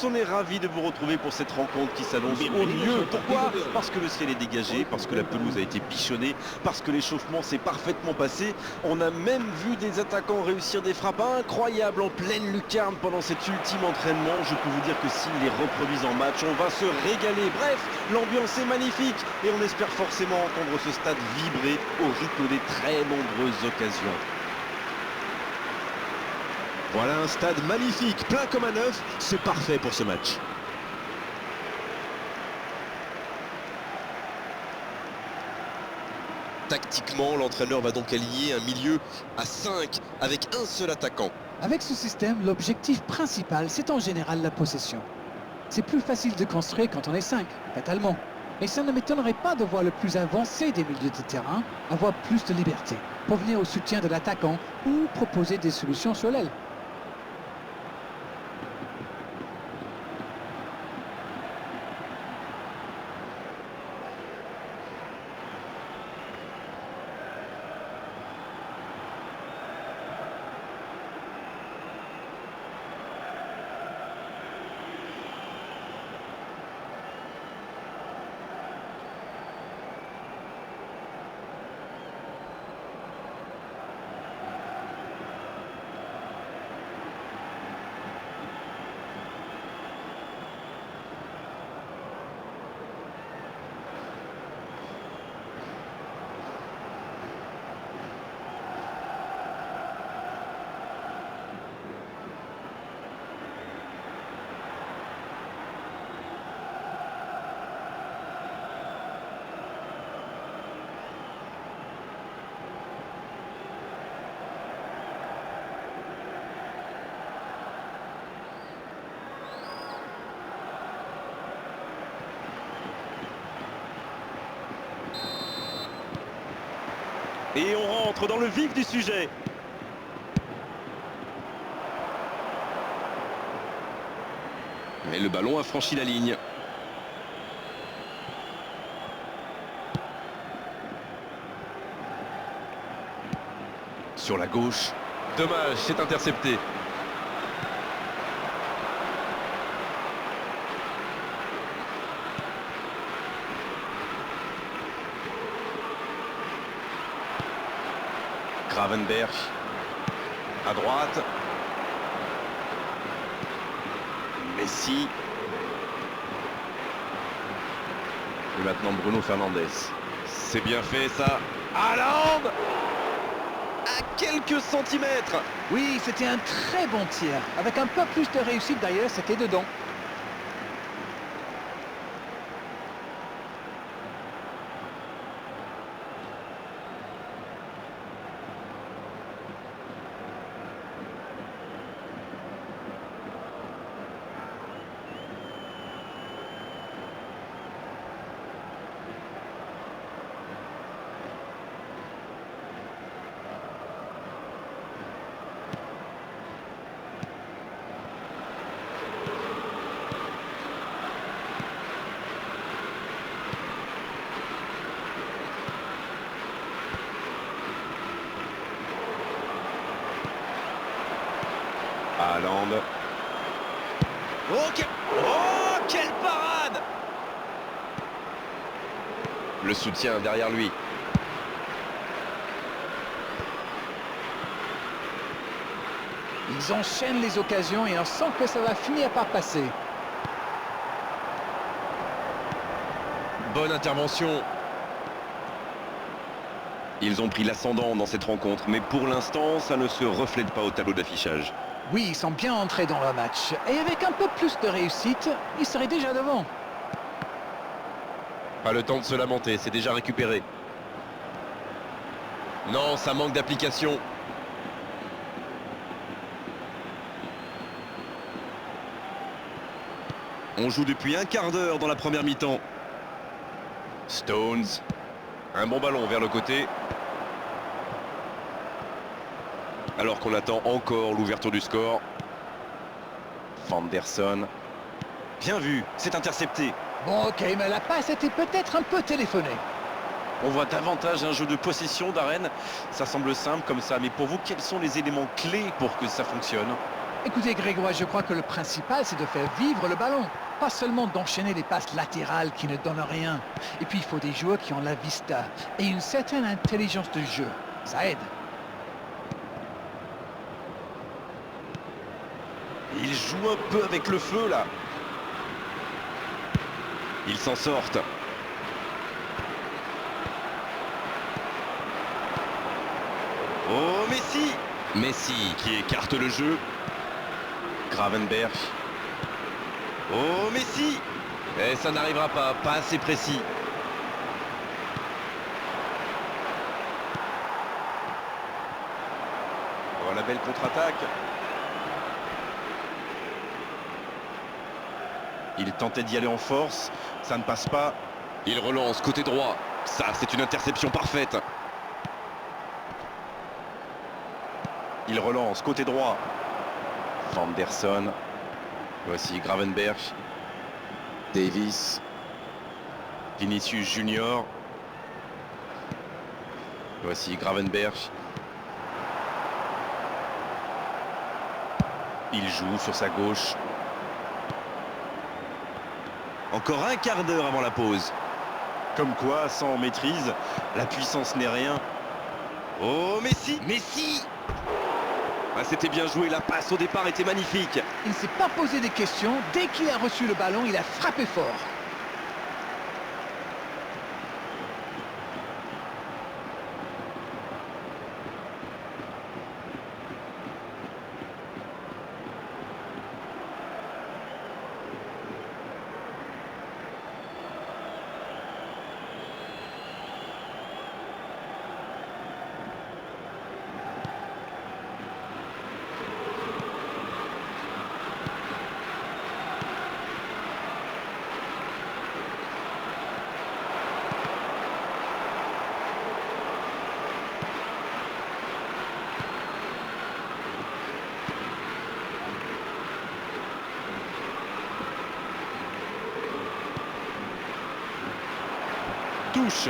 tous, on est ravis de vous retrouver pour cette rencontre qui s'annonce au mieux. Pourquoi? Parce que le ciel est dégagé, parce que la pelouse a été bichonnée, parce que l'échauffement s'est parfaitement passé. On a même vu des attaquants réussir des frappes incroyables en pleine lucarne pendant cet ultime entraînement. Je peux vous dire que s'ils les reproduisent en match, on va se régaler. Bref, l'ambiance est magnifique et on espère forcément entendre ce stade vibrer au rythme des très nombreuses occasions. Voilà un stade magnifique, plein comme un œuf, c'est parfait pour ce match. Tactiquement, l'entraîneur va donc aligner un milieu à 5 avec un seul attaquant. Avec ce système, l'objectif principal, c'est en général la possession. C'est plus facile de construire quand on est 5, fatalement. Et ça ne m'étonnerait pas de voir le plus avancé des milieux de terrain avoir plus de liberté pour venir au soutien de l'attaquant ou proposer des solutions sur l'aile. Et on rentre dans le vif du sujet. Et le ballon a franchi la ligne. Sur la gauche. Dommage, c'est intercepté. Gravenberch à droite. Messi. Et maintenant Bruno Fernandes. C'est bien fait ça. Haaland à quelques centimètres. Oui, c'était un très bon tir. Avec un peu plus de réussite d'ailleurs, c'était dedans. Haaland. Oh, quelle parade! Le soutien derrière lui. Ils enchaînent les occasions et on sent que ça va finir par passer. Bonne intervention. Ils ont pris l'ascendant dans cette rencontre, mais pour l'instant, ça ne se reflète pas au tableau d'affichage. Oui, ils sont bien entrés dans le match. Et avec un peu plus de réussite, ils seraient déjà devant. Pas le temps de se lamenter, c'est déjà récupéré. Non, ça manque d'application. On joue depuis un quart d'heure dans la première mi-temps. Stones. Un bon ballon vers le côté. Alors qu'on attend encore l'ouverture du score. Vanderson. Bien vu, c'est intercepté. Bon, ok, mais la passe était peut-être un peu téléphonée. On voit davantage un jeu de possession d'Arène. Ça semble simple comme ça, mais pour vous, quels sont les éléments clés pour que ça fonctionne? Écoutez Grégoire, je crois que le principal c'est de faire vivre le ballon. Pas seulement d'enchaîner des passes latérales qui ne donnent rien. Et puis il faut des joueurs qui ont la vista et une certaine intelligence de jeu. Ça aide. Il joue un peu avec le feu là. Ils s'en sortent. Oh Messi! Messi qui écarte le jeu. Gravenberch. Oh Messi! Et ça n'arrivera pas, pas assez précis. Oh la belle contre-attaque. Il tentait d'y aller en force, ça ne passe pas. Il relance côté droit. Ça, c'est une interception parfaite. Il relance côté droit. Vanderson. Voici Gravenberch. Davis. Vinicius Junior. Voici Gravenberch. Il joue sur sa gauche. Encore un quart d'heure avant la pause. Comme quoi, sans maîtrise, la puissance n'est rien. Oh Messi! Messi! Ah, c'était bien joué, la passe au départ était magnifique. Il ne s'est pas posé des questions. Dès qu'il a reçu le ballon, il a frappé fort. Touche.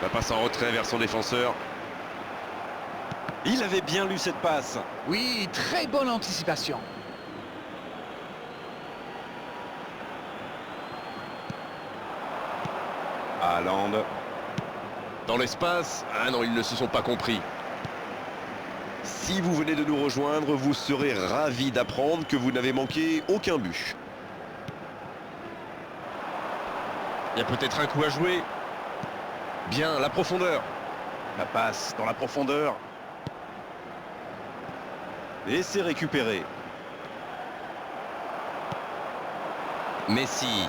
La passe en retrait vers son défenseur. Il avait bien lu cette passe. Oui, très bonne anticipation. Haaland. Dans l'espace. Ah non, ils ne se sont pas compris. Si vous venez de nous rejoindre, vous serez ravis d'apprendre que vous n'avez manqué aucun but. Il y a peut-être un coup à jouer. Bien, la profondeur. La passe dans la profondeur. Et c'est récupéré. Messi.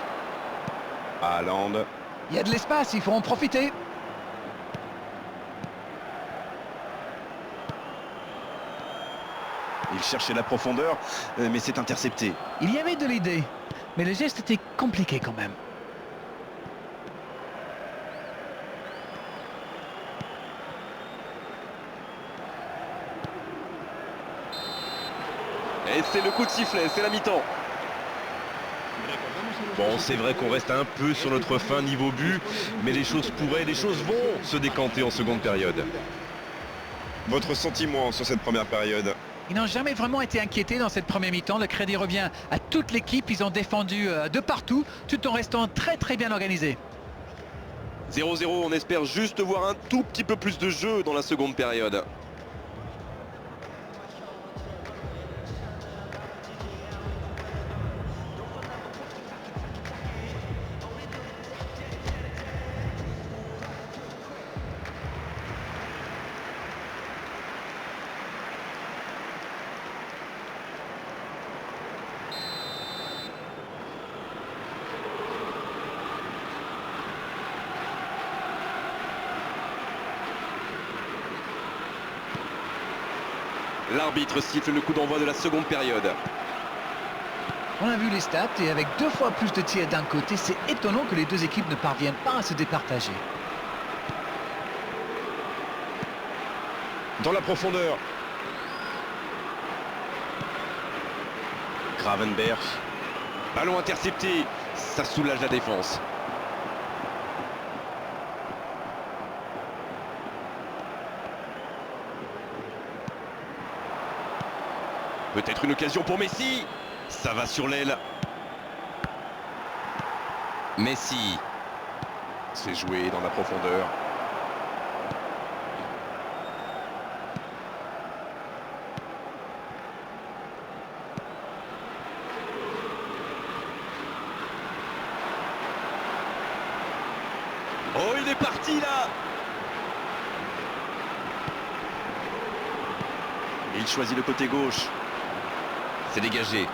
Haaland. Il y a de l'espace, il faut en profiter. Il cherchait la profondeur, mais c'est intercepté. Il y avait de l'idée, mais le geste était compliqué quand même. Et c'est le coup de sifflet, c'est la mi-temps. Bon, c'est vrai qu'on reste un peu sur notre fin niveau but, mais les choses pourraient, les choses vont se décanter en seconde période. Votre sentiment sur cette première période? Ils n'ont jamais vraiment été inquiétés dans cette première mi-temps. Le crédit revient à toute l'équipe. Ils ont défendu de partout, tout en restant très très bien organisés. 0-0, on espère juste voir un tout petit peu plus de jeu dans la seconde période. L'arbitre siffle le coup d'envoi de la seconde période. On a vu les stats et avec 2 fois plus de tirs d'un côté, c'est étonnant que les deux équipes ne parviennent pas à se départager. Dans la profondeur. Gravenberch. Ballon intercepté. Ça soulage la défense. Peut-être une occasion pour Messi. Ça va sur l'aile. Messi. C'est joué dans la profondeur. Oh, il est parti là. Il choisit le côté gauche. C'est dégagé.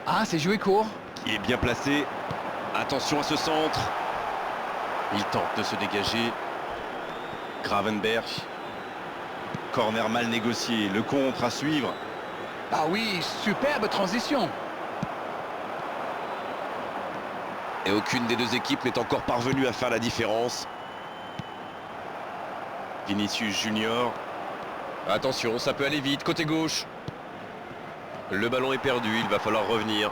Ah, c'est joué court. Qui est bien placé. Attention à ce centre. Il tente de se dégager. Gravenberch. Corner mal négocié. Le contre à suivre. Ah oui, superbe transition. Et aucune des deux équipes n'est encore parvenue à faire la différence. Vinicius Junior. Attention, ça peut aller vite, côté gauche. Le ballon est perdu, il va falloir revenir.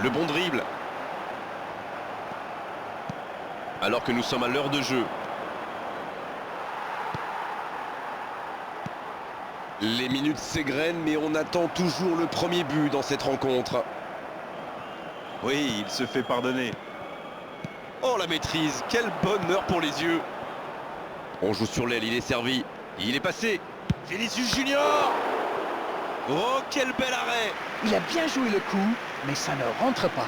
Le bon dribble. Alors que nous sommes à l'heure de jeu. Les minutes s'égrènent, mais on attend toujours le premier but dans cette rencontre. Oui, il se fait pardonner. Oh, la maîtrise, quel bonheur pour les yeux. On joue sur l'aile, il est servi. Il est passé. Vinicius Junior. Oh, quel bel arrêt. Il a bien joué le coup, mais ça ne rentre pas.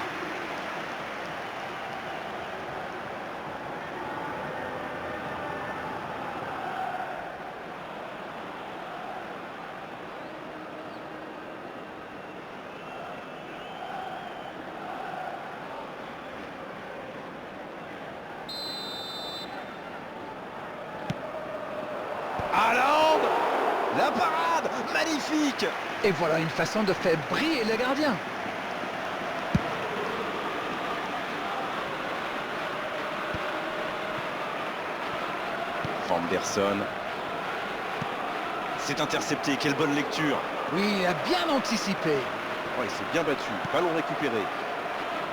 Haaland. La parade. Magnifique. Et voilà une façon de faire briller le gardien. Vanderson. C'est intercepté. Quelle bonne lecture. Oui, il a bien anticipé. Oh, il s'est bien battu. Ballon récupéré.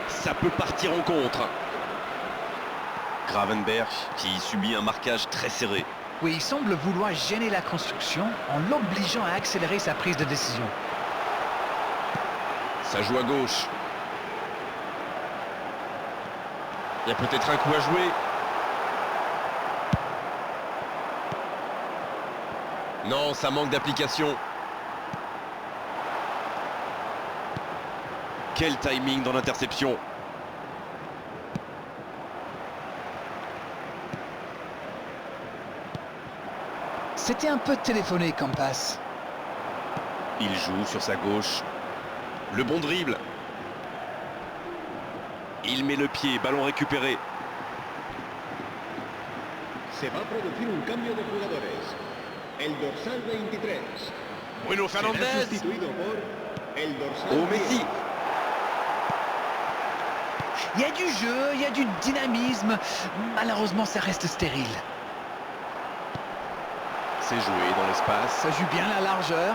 Ça peut partir en contre. Gravenberch qui subit un marquage très serré. Oui, il semble vouloir gêner la construction en l'obligeant à accélérer sa prise de décision. Ça joue à gauche. Il y a peut-être un coup à jouer. Non, ça manque d'application. Quel timing dans l'interception. C'était un peu téléphoné comme passe. Il joue sur sa gauche. Le bon dribble. Il met le pied, ballon récupéré. Se va a producir un cambio de jugadores. El dorsal 23. Bruno Será Fernandes. sustituido por el dorsal Oh, 10. Messi. Il y a du jeu, il y a du dynamisme. Malheureusement, ça reste stérile. C'est joué dans l'espace. Ça joue bien la largeur.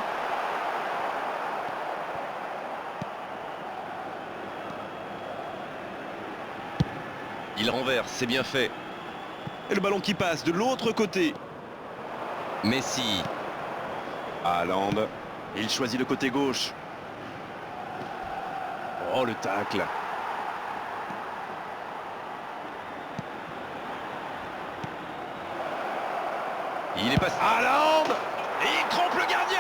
Il renverse, c'est bien fait. Et le ballon qui passe de l'autre côté. Messi. Haaland. Il choisit le côté gauche. Oh, le tacle. Il est passé. Haaland. Et il trompe le gardien.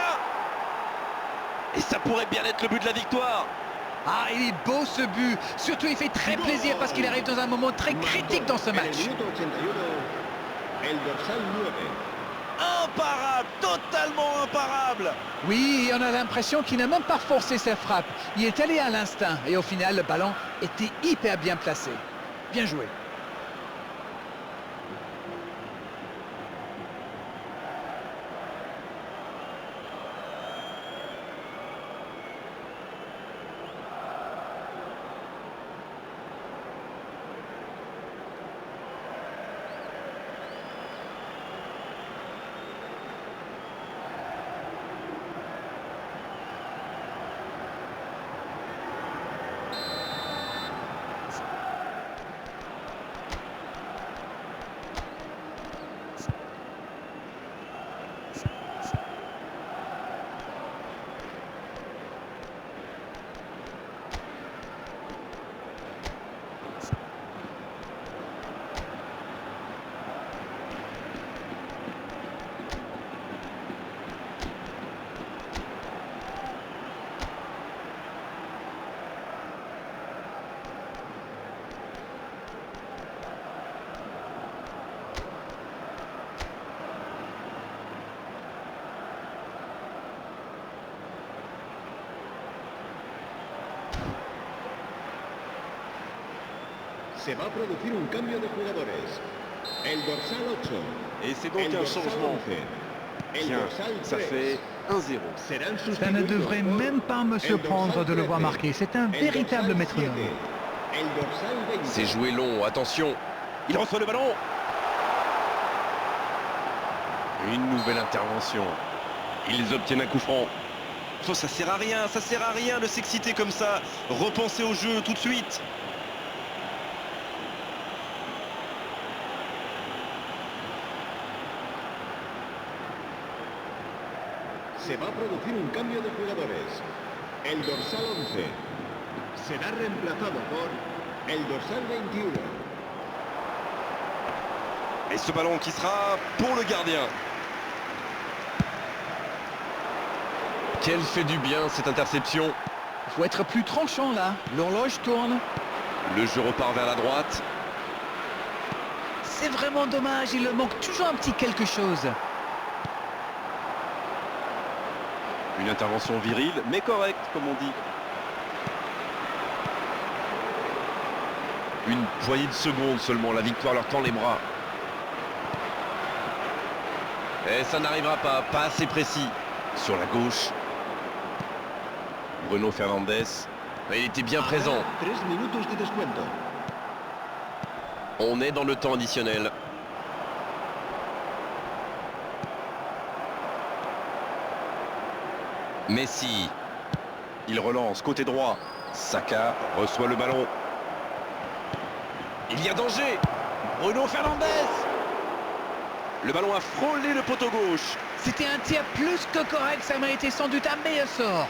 Et ça pourrait bien être le but de la victoire. Ah, il est beau ce but. Surtout, il fait très plaisir parce qu'il arrive dans un moment très critique dans ce En el match. minuto 81, el dorsal 9. Imparable, totalement imparable. Oui, on a l'impression qu'il n'a même pas forcé sa frappe. Il est allé à l'instinct et au final, le ballon était hyper bien placé. Bien joué. Se va a producir un cambio de jugadores. El dorsal 8. Et c'est donc un changement. Tiens, ça fait 1-0. Ça ne devrait même pas me surprendre de le voir marquer. C'est un véritable métronome. C'est joué long, attention. Il reçoit le ballon. Une nouvelle intervention. Ils obtiennent un coup franc. Oh, ça sert à rien de s'exciter comme ça. Repensez au jeu tout de suite. Se va a producir un cambio de jugadores. El dorsal 11 será reemplazado por el dorsal 21. Et ce ballon qui sera pour le gardien. Quel fait du bien cette interception. Il faut être plus tranchant là. L'horloge tourne. Le jeu repart vers la droite. C'est vraiment dommage, il leur manque toujours un petit quelque chose. Une intervention virile, mais correcte, comme on dit. Une poignée de secondes seulement, la victoire leur tend les bras. Et ça n'arrivera pas assez précis. Sur la gauche. Bruno Fernandes. Il était bien présent. 3 minutos de descuento. On est dans le temps additionnel. Messi. Il relance, côté droit. Saka reçoit le ballon. Il y a danger. Bruno Fernandes. Le ballon a frôlé le poteau gauche. C'était un tir plus que correct, ça m'a été sans doute un meilleur sort.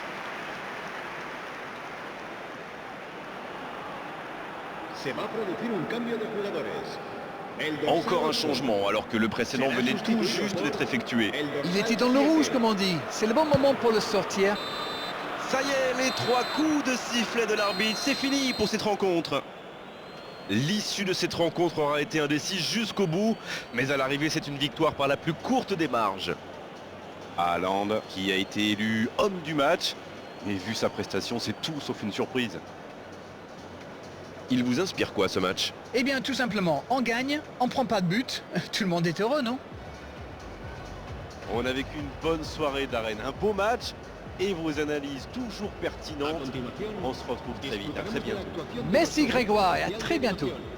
Se va a producir un cambio de jugadores. El dorsal Encore un 8 changement alors que le précédent venait tout juste d'être effectué. El dorsal Il était dans le 7. rouge, comme on dit. C'est le bon moment pour le sortir. Ça y est, les 3 coups de sifflet de l'arbitre, c'est fini pour cette rencontre. L'issue de cette rencontre aura été indécise jusqu'au bout, mais à l'arrivée c'est une victoire par la plus courte des marges. Haaland, qui a été élu homme du match, mais vu sa prestation, c'est tout sauf une surprise. Il vous inspire quoi ce match? Eh bien, tout simplement, on gagne, on prend pas de but. Tout le monde est heureux, non? On a vécu une bonne soirée d'arène, un beau match et vos analyses toujours A pertinentes. continuación, On se retrouve très vite, à très disfrutaremos de la bientôt. actuación de Merci nuestro Grégoire et à oficial très de bientôt. animación.